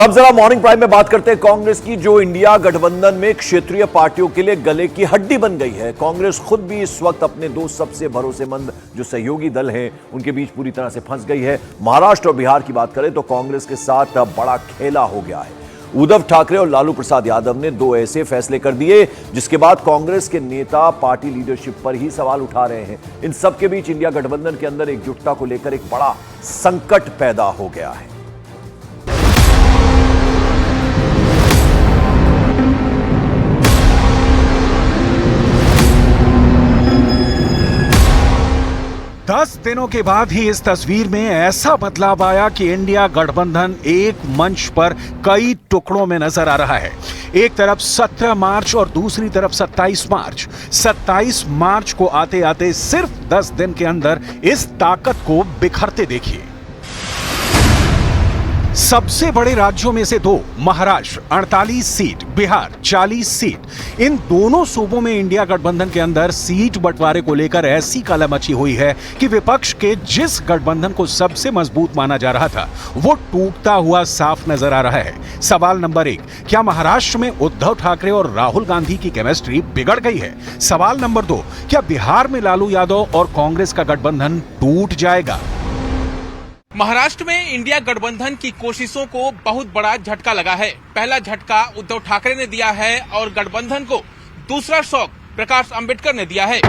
अब जरा morning prime में बात करते हैं कांग्रेस की, जो इंडिया गठबंधन में क्षेत्रीय पार्टियों के लिए गले की हड्डी बन गई है। कांग्रेस खुद भी इस वक्त अपने दो सबसे भरोसेमंद जो सहयोगी दल हैं उनके बीच पूरी तरह से फंस गई है। महाराष्ट्र और बिहार की बात करें तो कांग्रेस के साथ बड़ा खेला हो गया है। उद्धव ठाकरे और लालू प्रसाद यादव ने दो ऐसे फैसले कर दिए जिसके बाद कांग्रेस के नेता पार्टी लीडरशिप पर ही सवाल उठा रहे हैं। इन सबके बीच इंडिया गठबंधन के अंदर एकजुटता को लेकर एक बड़ा संकट पैदा हो गया है। दस दिनों के बाद ही इस तस्वीर में ऐसा बदलाव आया कि इंडिया गठबंधन एक मंच पर कई टुकड़ों में नजर आ रहा है। एक तरफ 17 मार्च और दूसरी तरफ 27 मार्च। 27 मार्च को आते आते सिर्फ 10 दिन के अंदर इस ताकत को बिखरते देखिए। सबसे बड़े राज्यों में से दो, महाराष्ट्र 48 सीट, बिहार 40 सीट। इन दोनों सूबों में इंडिया गठबंधन के अंदर सीट बंटवारे को लेकर ऐसी काला मची हुई है कि विपक्ष के जिस गठबंधन को सबसे मजबूत माना जा रहा था वो टूटता हुआ साफ नजर आ रहा है। सवाल नंबर 1, क्या महाराष्ट्र में उद्धव ठाकरे और राहुल गांधी की केमिस्ट्री बिगड़ गई है? सवाल नंबर 2, क्या बिहार में लालू यादव और कांग्रेस का गठबंधन टूट जाएगा? महाराष्ट्र में इंडिया गठबंधन की कोशिशों को बहुत बड़ा झटका लगा है। पहला झटका उद्धव ठाकरे ने दिया है और गठबंधन को दूसरा शॉक प्रकाश अंबेडकर ने दिया है।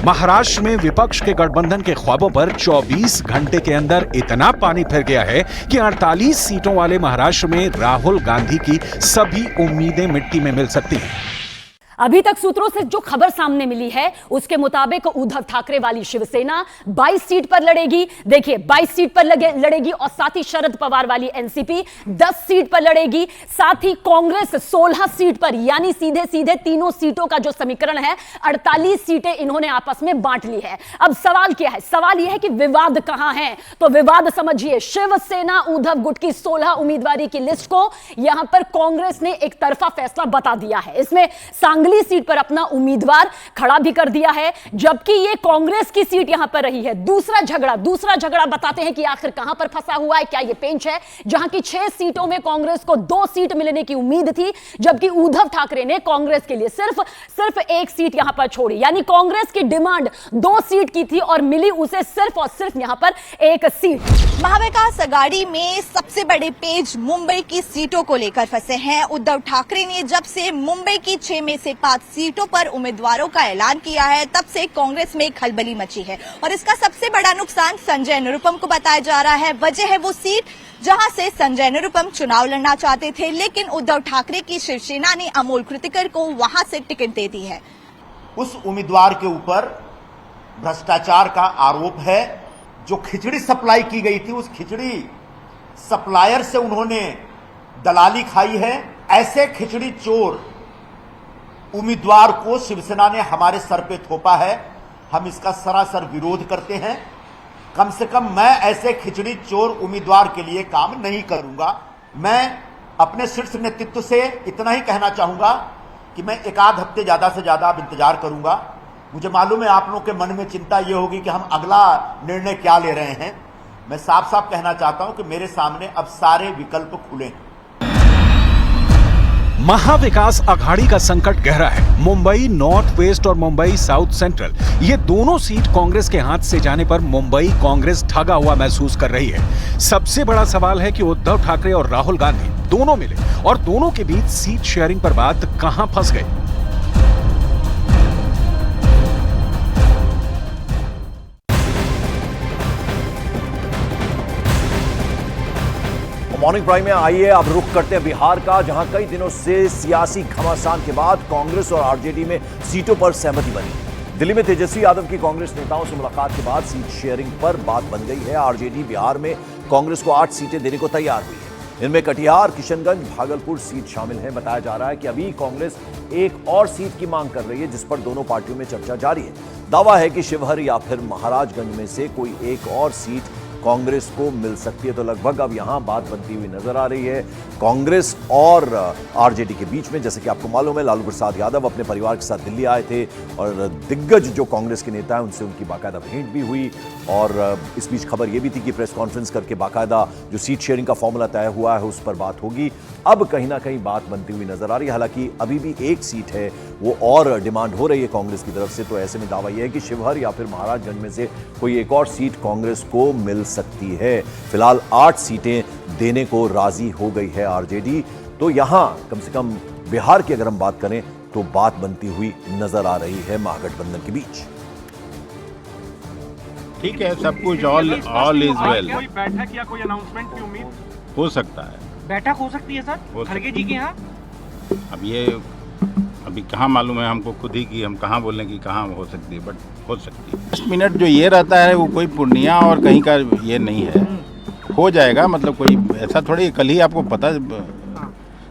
महाराष्ट्र में विपक्ष के गठबंधन के ख्वाबों पर 24 घंटे के अंदर इतना पानी फिर गया है कि 48 सीटों वाले महाराष्ट्र में राहुल गांधी की सभी उम्मीदें मिट्टी में मिल सकती हैं। अभी तक सूत्रों से जो खबर सामने मिली है उसके मुताबिक उद्धव ठाकरे वाली शिवसेना 22 सीट पर लड़ेगी। देखिए 22 सीट पर लड़ेगी और साथ ही शरद पवार वाली एनसीपी 10 सीट पर लड़ेगी। साथ ही कांग्रेस 16 सीट पर, यानी सीधे सीधे तीनों सीटों का जो समीकरण है 48 सीटें इन्होंने आपस में बांट ली है। अब सवाल क्या है? सवाल यह है कि विवाद कहां है? तो विवाद समझिए, शिवसेना उद्धव गुट की 16 उम्मीदवारी की लिस्ट को यहां पर कांग्रेस ने एक तरफा फैसला बता दिया है। इसमें सांगली सीट पर अपना उम्मीदवार खड़ा भी कर दिया है, जबकि यह कांग्रेस की सीट यहां पर रही है। दूसरा झगड़ा बताते हैं कि आखिर कहां पर फंसा हुआ है। क्या यह पेंच है जहां की 6 सीटों में कांग्रेस को 2 सीट मिलने की उम्मीद थी, जबकि उद्धव ठाकरे ने कांग्रेस के लिए सिर्फ 1 सीट यहां पर छोड़ी। यानी कांग्रेस की डिमांड 2 सीट की थी और मिली उसे सिर्फ और सिर्फ यहां पर 1 सीट। महाविकास आघाड़ी में सबसे बड़े पेज मुंबई की सीटों को लेकर फंसे हैं। उद्धव ठाकरे ने जब से मुंबई की 6 में से 5 सीटों पर उम्मीदवारों का ऐलान किया है, तब से कांग्रेस में खलबली मची है और इसका सबसे बड़ा नुकसान संजय निरुपम को बताया जा रहा है। वजह है वो सीट जहां से संजय निरुपम चुनाव लड़ना चाहते थे, लेकिन उद्धव ठाकरे की शिवसेना ने अमोल कृतिकर को वहां से टिकट दे दी है। उस उम्मीदवार के ऊपर भ्रष्टाचार का आरोप है। जो खिचड़ी सप्लाई की गई थी उस खिचड़ी सप्लायर से उन्होंने दलाली खाई है। ऐसे खिचड़ी चोर उम्मीदवार को शिवसेना ने हमारे सर पे थोपा है। हम इसका सरासर विरोध करते हैं। कम से कम मैं ऐसे खिचड़ी चोर उम्मीदवार के लिए काम नहीं करूंगा। मैं अपने शीर्ष नेतृत्व से इतना ही कहना चाहूंगा कि मैं एक आध हफ्ते ज्यादा से ज्यादा अब इंतजार करूंगा। मुझे मालूम है आप लोगों के मन में चिंता यह होगी कि हम अगला निर्णय क्या ले रहे हैं। मैं साफ साफ कहना चाहता हूं कि मेरे सामने अब सारे विकल्प खुले हैं। महाविकास आघाड़ी का संकट गहरा है। मुंबई नॉर्थ वेस्ट और मुंबई साउथ सेंट्रल, ये दोनों सीट कांग्रेस के हाथ से जाने पर मुंबई कांग्रेस ठगा हुआ महसूस कर रही है। सबसे बड़ा सवाल है कि उद्धव ठाकरे और राहुल गांधी दोनों मिले और दोनों के बीच सीट शेयरिंग पर बात कहां फंस गई। मॉर्निंग प्राइम में आइए अब रुख करते हैं बिहार का, जहां कई दिनों से सियासी घमासान के बाद कांग्रेस और आरजेडी में सीटों पर सहमति बनी। दिल्ली में तेजस्वी यादव की कांग्रेस नेताओं से मुलाकात के बाद सीट शेयरिंग पर बात बन गई है। आरजेडी बिहार में कांग्रेस को 8 सीटें देने को तैयार हुई है। इनमें कटिहार, किशनगंज, भागलपुर सीट शामिल है। बताया जा रहा है कि अभी कांग्रेस एक और सीट की मांग कर रही है, जिस पर दोनों पार्टियों में चर्चा जारी है। दावा है कि शिवहर या फिर महाराजगंज में से कोई एक और सीट कांग्रेस को मिल सकती है। तो लगभग अब यहां बात बनती हुई नजर आ रही है कांग्रेस और आरजेडी के बीच में। जैसे कि आपको मालूम है, लालू प्रसाद यादव अपने परिवार के साथ दिल्ली आए थे और दिग्गज जो कांग्रेस के नेता हैं उनसे उनकी बाकायदा भेंट भी हुई। और इस बीच खबर यह भी थी कि प्रेस कॉन्फ्रेंस करके बाकायदा जो सीट शेयरिंग का फॉर्मूला तय हुआ है उस पर बात होगी। अब कहीं ना कहीं बात बनती हुई नजर आ रही है। हालांकि अभी भी एक सीट है वो और डिमांड हो रही है कांग्रेस की तरफ से। तो ऐसे में दावा यह है कि शिवहर या फिर महाराजगंज में से कोई एक और सीट कांग्रेस को मिल सकती है। फिलहाल 8 सीटें देने को राजी हो गई है आरजेडी। तो यहां कम से कम बिहार की अगर हम बात करें तो बात बनती हुई नजर आ रही है महागठबंधन के बीच। ठीक है, सब कुछ ऑल इज वेल। कोई बैठक या कोई अनाउंसमेंट की उम्मीद हो सकता है, बैठक हो सकती है सर खड़गे जी के यहाँ। अब ये अभी कहाँ मालूम है हमको खुद ही कि हम कहाँ बोलें कि कहाँ हो सकती है, बट हो सकती है। 10 मिनट जो ये रहता है वो कोई पूर्णिया और कहीं का ये नहीं है, हो जाएगा। मतलब कोई ऐसा थोड़ी, कल ही आपको पता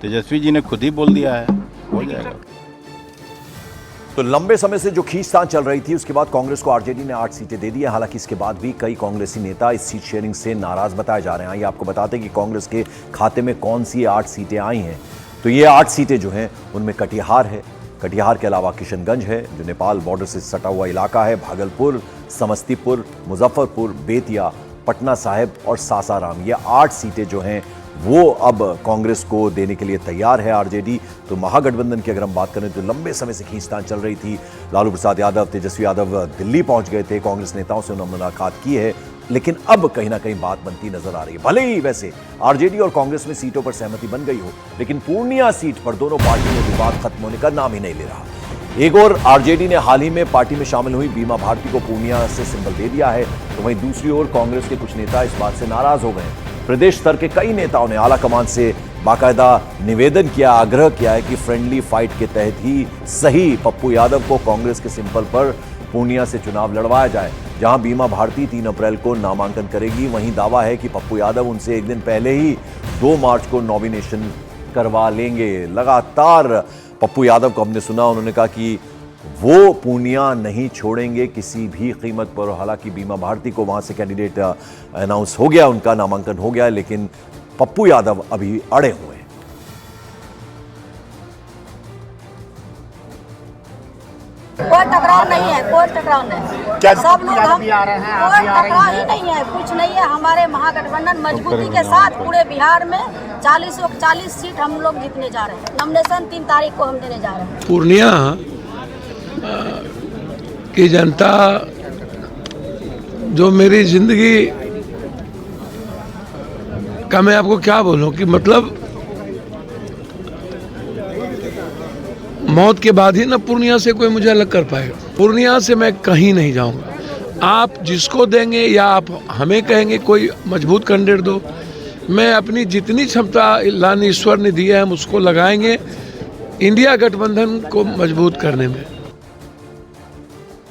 तेजस्वी जी ने खुद ही बोल दिया है, हो जाएगा। तो लंबे समय से जो खींचतान चल रही थी उसके बाद कांग्रेस को आरजेडी ने 8 सीटें दे दी है। हालांकि इसके बाद भी कई कांग्रेसी नेता इस सीट शेयरिंग से नाराज बताए जा रहे हैं। ये आपको बताते हैं कि कांग्रेस के खाते में कौन सी 8 सीटें आई हैं। तो ये 8 सीटें जो हैं उनमें कटिहार है, कटिहार के अलावा किशनगंज है जो नेपाल बॉर्डर से सटा हुआ इलाका है, भागलपुर, समस्तीपुर, मुजफ्फरपुर, बेतिया, पटना साहिब और सासाराम। ये 8 सीटें जो हैं वो अब कांग्रेस को देने के लिए तैयार है आरजेडी। तो महागठबंधन की अगर हम बात करें तो लंबे समय से खींचतान चल रही थी। लालू प्रसाद यादव, तेजस्वी यादव दिल्ली पहुंच गए थे, कांग्रेस नेताओं से उन्होंने मुलाकात की है, लेकिन अब कहीं ना कहीं बात बनती नजर आ रही है। भले ही वैसे आरजेडी और कांग्रेस में सीटों पर सहमति बन गई हो, लेकिन पूर्णिया सीट पर दोनों पार्टियों में विवाद खत्म होने का नाम ही नहीं ले रहा। एक और आरजेडी ने हाल ही में पार्टी में शामिल हुई बीमा भारती को पूर्णिया से सिंबल दे दिया है, तो वहीं दूसरी ओर कांग्रेस के कुछ नेता इस बात से नाराज हो गए। प्रदेश स्तर के कई नेताओं ने आला कमान से बाकायदा निवेदन किया, आग्रह किया है कि फ्रेंडली फाइट के तहत ही सही पप्पू यादव को कांग्रेस के सिंबल पर पूर्णिया से चुनाव लड़वाया जाए। जहां बीमा भारती 3 अप्रैल को नामांकन करेगी, वहीं दावा है कि पप्पू यादव उनसे एक दिन पहले ही 2 मार्च को नॉमिनेशन करवा लेंगे। लगातार पप्पू यादव को हमने सुना, उन्होंने कहा कि वो पूर्णिया नहीं छोड़ेंगे किसी भी कीमत पर। हालांकि बीमा भारती को वहां से कैंडिडेट अनाउंस हो गया, उनका नामांकन हो गया, लेकिन पप्पू यादव अभी अड़े हुए हैं। कोई टकराव नहीं है, कोई टकराव नहीं। क्या सब लोग हम भी आ रहे हैं, कोई टकराव ही नहीं है, कुछ नहीं है। हमारे महागठबंधन मजबूती के साथ पूरे बिहार में 40 सीट हम लोग जीतने जा रहे हैं। नॉमिनेशन 3 तारीख को हम देने जा रहे हैं। पूर्णिया की जनता जो मेरी जिंदगी का, मैं आपको क्या बोलूं कि मतलब मौत के बाद ही ना पूर्णिया से कोई मुझे अलग कर पाएगा। पूर्णिया से मैं कहीं नहीं जाऊंगा। आप जिसको देंगे या आप हमें कहेंगे कोई मजबूत कैंडिडेट दो, मैं अपनी जितनी क्षमता लान ईश्वर ने दी है हम उसको लगाएंगे इंडिया गठबंधन को मजबूत करने में।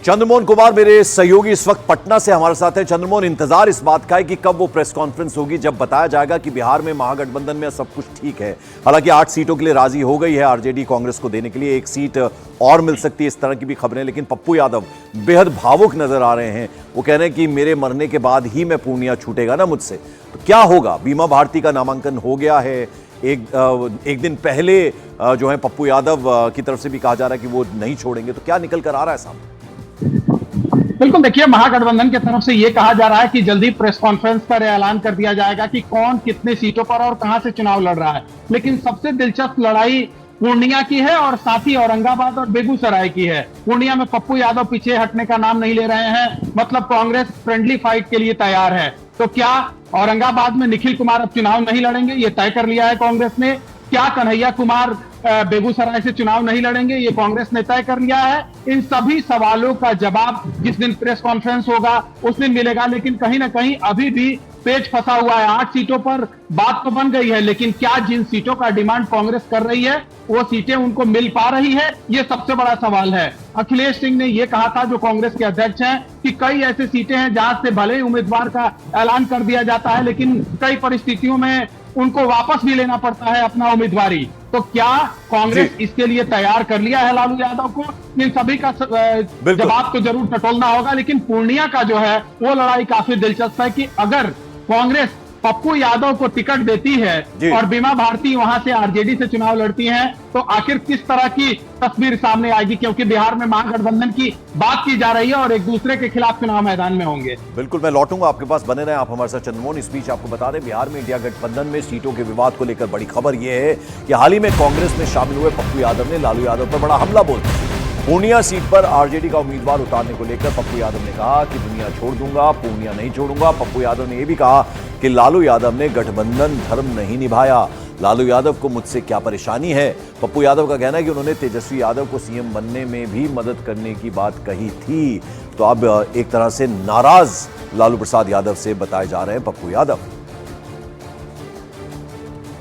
चंद्रमोहन कुमार मेरे सहयोगी इस वक्त पटना से हमारे साथ हैं। चंद्रमोहन, इंतजार इस बात का है कि कब वो प्रेस कॉन्फ्रेंस होगी जब बताया जाएगा कि बिहार में महागठबंधन में सब कुछ ठीक है। हालांकि 8 सीटों के लिए राजी हो गई है आरजेडी कांग्रेस को देने के लिए, 1 सीट और मिल सकती है, इस तरह की भी खबरें। लेकिन पप्पू यादव बेहद भावुक नजर आ रहे हैं। वो कह रहे हैं कि मेरे मरने के बाद ही मैं पूर्णिया छूटेगा ना मुझसे। तो क्या होगा? बीमा भारती का नामांकन हो गया है, एक दिन पहले जो है पप्पू यादव की तरफ से भी कहा जा रहा है कि वो नहीं छोड़ेंगे। तो क्या निकल कर आ रहा है सामने? बिल्कुल, देखिए महागठबंधन की तरफ से ये कहा जा रहा है कि जल्दी प्रेस कॉन्फ्रेंस कर ऐलान कर दिया जाएगा कि कौन कितने सीटों पर और कहां से चुनाव लड़ रहा है। लेकिन सबसे दिलचस्प लड़ाई पूर्णिया की है और साथ ही औरंगाबाद और बेगूसराय की है। पूर्णिया में पप्पू यादव पीछे हटने का नाम नहीं ले रहे हैं, मतलब कांग्रेस फ्रेंडली फाइट के लिए तैयार है। तो क्या औरंगाबाद में निखिल कुमार अब चुनाव नहीं लड़ेंगे, ये तय कर लिया है कांग्रेस ने? क्या कन्हैया कुमार बेगूसराय से चुनाव नहीं लड़ेंगे, ये कांग्रेस ने तय कर लिया है? इन सभी सवालों का जवाब जिस दिन प्रेस कॉन्फ्रेंस होगा उस दिन मिलेगा। लेकिन कहीं ना कहीं अभी भी पेच फंसा हुआ है। 8 सीटों पर बात तो बन गई है, लेकिन क्या जिन सीटों का डिमांड कांग्रेस कर रही है वो सीटें उनको मिल पा रही है, ये सबसे बड़ा सवाल है। अखिलेश सिंह ने यह कहा था, जो कांग्रेस के अध्यक्ष हैं, कि कई ऐसे सीटें हैं जहां से भले ही उम्मीदवार का ऐलान कर दिया जाता है, लेकिन कई परिस्थितियों में उनको वापस भी लेना पड़ता है अपना उम्मीदवारी। तो क्या कांग्रेस इसके लिए तैयार कर लिया है लालू यादव को? इन सभी का जवाब तो जरूर टटोलना होगा। लेकिन पूर्णिया का जो है वो लड़ाई काफी दिलचस्प है कि अगर कांग्रेस पप्पू यादव को टिकट देती है और बीमा भारती वहां से आरजेडी से चुनाव लड़ती हैं, तो आखिर किस तरह की तस्वीर सामने आएगी? क्योंकि बिहार में महागठबंधन की बात की जा रही है और एक दूसरे के खिलाफ चुनाव मैदान में होंगे। बिल्कुल, मैं लौटूंगा आपके पास, बने रहे आप हमारे साथ चंद्रमोहन। इस बीच आपको बता दें, बिहार में इंडिया गठबंधन में सीटों के विवाद को लेकर बड़ी खबर यह है कि हाल ही में कांग्रेस में शामिल हुए पप्पू यादव ने लालू यादव पर बड़ा हमला बोल दिया। पूर्णिया सीट पर आरजेडी का उम्मीदवार उतारने को लेकर पप्पू यादव ने कहा कि दुनिया छोड़ दूंगा, पूर्णिया नहीं छोड़ूंगा। पप्पू यादव ने यह भी कहा कि लालू यादव ने गठबंधन धर्म नहीं निभाया। लालू यादव को मुझसे क्या परेशानी है? पप्पू यादव का कहना है कि उन्होंने तेजस्वी यादव को सीएम बनने में भी मदद करने की बात कही थी। तो अब एक तरह से नाराज लालू प्रसाद यादव से बताए जा रहे हैं पप्पू यादव।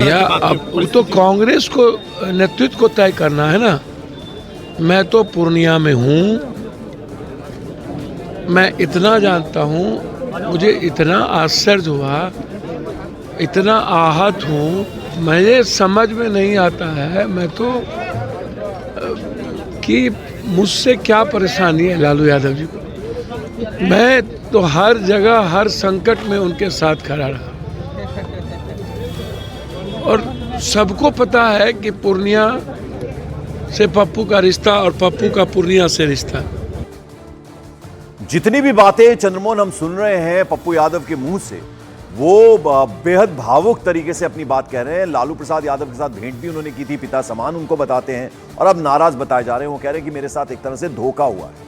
या अब तो कांग्रेस को नेतृत्व को तय करना है ना। मैं तो पूर्णिया में हूँ, मैं इतना जानता हूँ, मुझे इतना आश्चर्य हुआ, इतना आहत हूँ, मुझे समझ में नहीं आता है मैं तो कि मुझसे क्या परेशानी है लालू यादव जी को। मैं तो हर जगह हर संकट में उनके साथ खड़ा रहा और सबको पता है कि पूर्णिया से पप्पू का रिश्ता और पप्पू का पूर्णिया से रिश्ता। जितनी भी बातें चंद्रमोहन हम सुन रहे हैं पप्पू यादव के मुंह से, वो बेहद भावुक तरीके से अपनी बात कह रहे हैं। लालू प्रसाद यादव के साथ भेंट भी उन्होंने की थी, पिता समान उनको बताते हैं, और अब नाराज बताए जा रहे हैं। वो कह रहे हैं कि मेरे साथ एक तरह से धोखा हुआ है।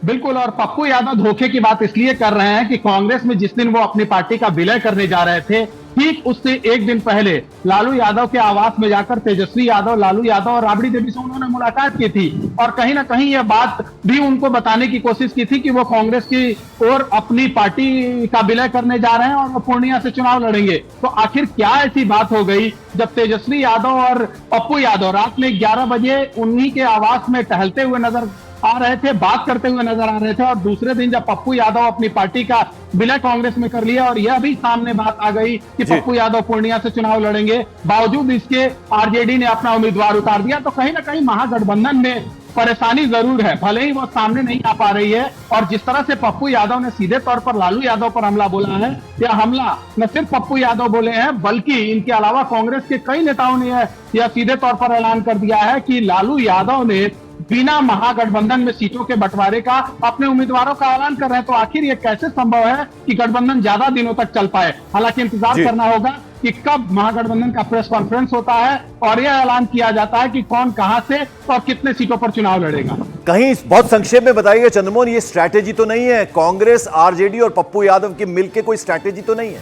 बिल्कुल, और पप्पू यादव धोखे की बात इसलिए कर रहे हैं कि कांग्रेस में जिस दिन वो अपनी पार्टी का विलय करने जा रहे थे, ठीक उससे एक दिन पहले लालू यादव के आवास में जाकर तेजस्वी यादव, लालू यादव और राबड़ी देवी से उन्होंने मुलाकात की थी और कहीं ना कहीं यह बात भी उनको बताने की कोशिश की थी कि वो कांग्रेस की ओर अपनी पार्टी का विलय करने जा रहे हैं और वो पूर्णिया से चुनाव लड़ेंगे। तो आखिर क्या ऐसी बात हो गई जब तेजस्वी यादव और पप्पू यादव रात में 11 बजे उन्हीं के आवास में टहलते हुए नजर आ रहे थे, बात करते हुए नजर आ रहे थे, और दूसरे दिन जब पप्पू यादव अपनी पार्टी का विलय कांग्रेस में कर लिया और यह भी सामने बात आ गई कि पप्पू यादव पूर्णिया से चुनाव लड़ेंगे, बावजूद इसके आरजेडी ने अपना उम्मीदवार उतार दिया। तो कहीं ना कहीं महागठबंधन में परेशानी जरूर है, भले ही वो सामने नहीं आ पा रही है। और जिस तरह से पप्पू यादव ने सीधे तौर पर लालू यादव पर हमला बोला है, यह हमला न सिर्फ पप्पू यादव बोले हैं बल्कि इनके अलावा कांग्रेस के कई नेताओं ने यह सीधे तौर पर ऐलान कर दिया है कि लालू यादव ने बिना महागठबंधन में सीटों के बंटवारे का अपने उम्मीदवारों का ऐलान कर रहे हैं। तो आखिर ये कैसे संभव है कि गठबंधन ज्यादा दिनों तक चल पाए? हालांकि इंतजार करना होगा कि कब महागठबंधन का प्रेस कॉन्फ्रेंस होता है और यह ऐलान किया जाता है कि कौन कहां से और कितने सीटों पर चुनाव लड़ेगा। कहीं बहुत संक्षेप में बताइए चंद्रमोहन, ये स्ट्रैटेजी तो नहीं है? कांग्रेस, आरजेडी और पप्पू यादव के मिलकर कोई स्ट्रैटेजी तो नहीं है?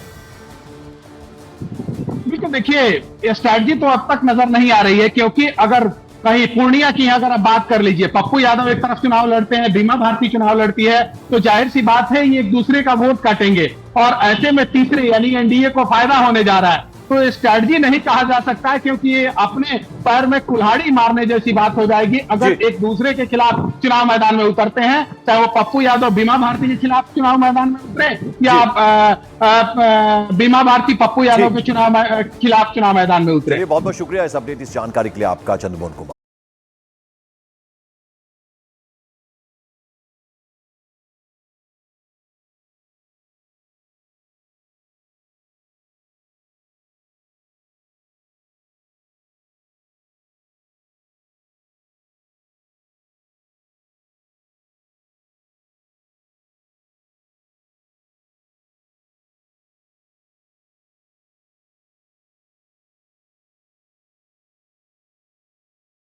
बिल्कुल, देखिए ये स्ट्रैटेजी तो अब तक नजर नहीं आ रही है, क्योंकि अगर कहीं पूर्णिया की अगर आप बात कर लीजिए, पप्पू यादव एक तरफ चुनाव लड़ते हैं, बीमा भारती चुनाव लड़ती है, तो जाहिर सी बात है ये एक दूसरे का वोट काटेंगे और ऐसे में तीसरे यानी एनडीए को फायदा होने जा रहा है। तो स्ट्रैटेजी नहीं कहा जा सकता है, क्योंकि ये अपने पैर में कुल्हाड़ी मारने जैसी बात हो जाएगी अगर एक दूसरे के खिलाफ चुनाव मैदान में उतरते हैं, चाहे वो पप्पू यादव बीमा भारती के खिलाफ चुनाव मैदान में उतरे या बीमा भारती पप्पू यादव के खिलाफ चुनाव मैदान में उतरे। बहुत बहुत शुक्रिया इस अपडेट, इस जानकारी के लिए आपका चंद्रमोहन कुमार।